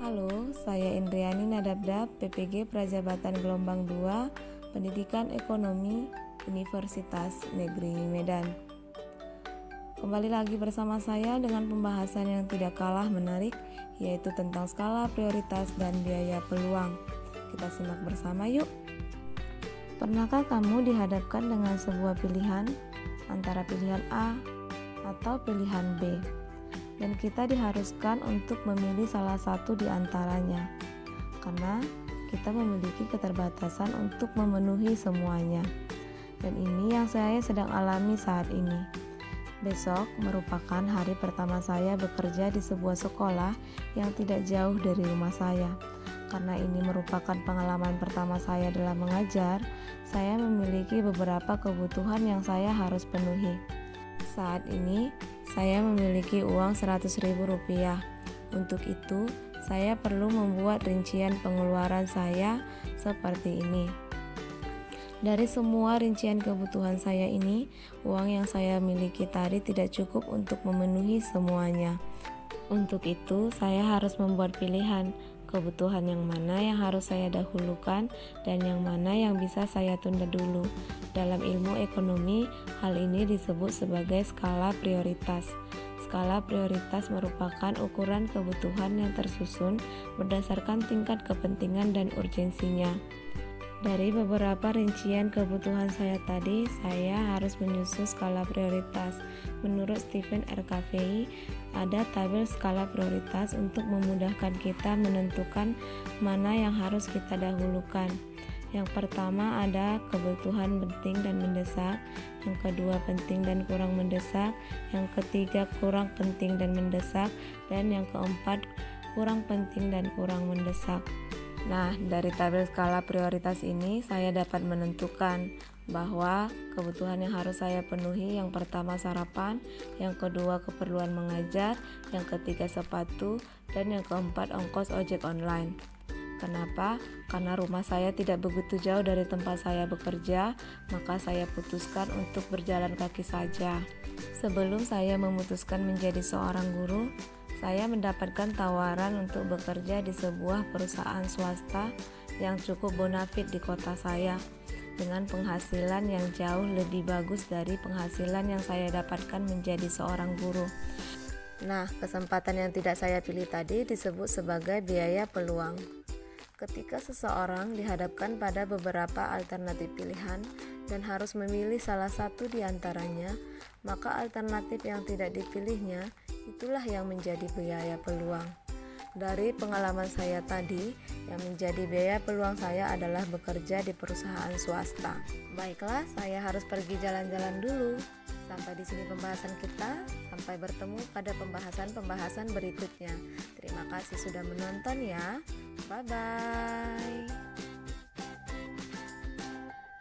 Halo, saya Indriani Nadabdab, PPG Prajabatan Gelombang 2, Pendidikan Ekonomi, Universitas Negeri Medan. Kembali lagi bersama saya dengan pembahasan yang tidak kalah menarik, yaitu tentang skala prioritas dan biaya peluang. Kita simak bersama yuk. Pernahkah kamu dihadapkan dengan sebuah pilihan antara pilihan A atau pilihan B? Dan kita diharuskan untuk memilih salah satu di antaranya, karena kita memiliki keterbatasan untuk memenuhi semuanya. Dan ini yang saya sedang alami saat ini. Besok merupakan hari pertama saya bekerja di sebuah sekolah yang tidak jauh dari rumah saya. Karena ini merupakan pengalaman pertama saya dalam mengajar, saya memiliki beberapa kebutuhan yang saya harus penuhi. Saat ini, saya memiliki uang Rp100.000. Untuk itu, saya perlu membuat rincian pengeluaran saya seperti ini. Dari semua rincian kebutuhan saya ini, uang yang saya miliki tadi tidak cukup untuk memenuhi semuanya. Untuk itu, saya harus membuat pilihan kebutuhan yang mana yang harus saya dahulukan dan yang mana yang bisa saya tunda dulu. Dalam ilmu ekonomi, hal ini disebut sebagai skala prioritas. Skala prioritas merupakan ukuran kebutuhan yang tersusun berdasarkan tingkat kepentingan dan urgensinya. Dari beberapa rincian kebutuhan saya tadi, saya harus menyusun skala prioritas. Menurut Stephen R. Covey, ada tabel skala prioritas untuk memudahkan kita menentukan mana yang harus kita dahulukan. Yang pertama ada kebutuhan penting dan mendesak, yang kedua penting dan kurang mendesak, yang ketiga kurang penting dan mendesak, dan yang keempat kurang penting dan kurang mendesak. Nah, dari tabel skala prioritas ini saya dapat menentukan bahwa kebutuhan yang harus saya penuhi yang pertama sarapan, yang kedua keperluan mengajar, yang ketiga sepatu, dan yang keempat ongkos ojek online. Kenapa? Karena rumah saya tidak begitu jauh dari tempat saya bekerja, maka saya putuskan untuk berjalan kaki saja. Sebelum saya memutuskan menjadi seorang guru, saya mendapatkan tawaran untuk bekerja di sebuah perusahaan swasta yang cukup bonafit di kota saya, dengan penghasilan yang jauh lebih bagus dari penghasilan yang saya dapatkan menjadi seorang guru. Nah, kesempatan yang tidak saya pilih tadi disebut sebagai biaya peluang. Ketika seseorang dihadapkan pada beberapa alternatif pilihan dan harus memilih salah satu di antaranya, maka alternatif yang tidak dipilihnya itulah yang menjadi biaya peluang. Dari pengalaman saya tadi, yang menjadi biaya peluang saya adalah bekerja di perusahaan swasta. Baiklah, saya harus pergi jalan-jalan dulu. Sampai di sini pembahasan kita. Sampai bertemu pada pembahasan-pembahasan berikutnya. Terima kasih sudah menonton ya. Bye-bye.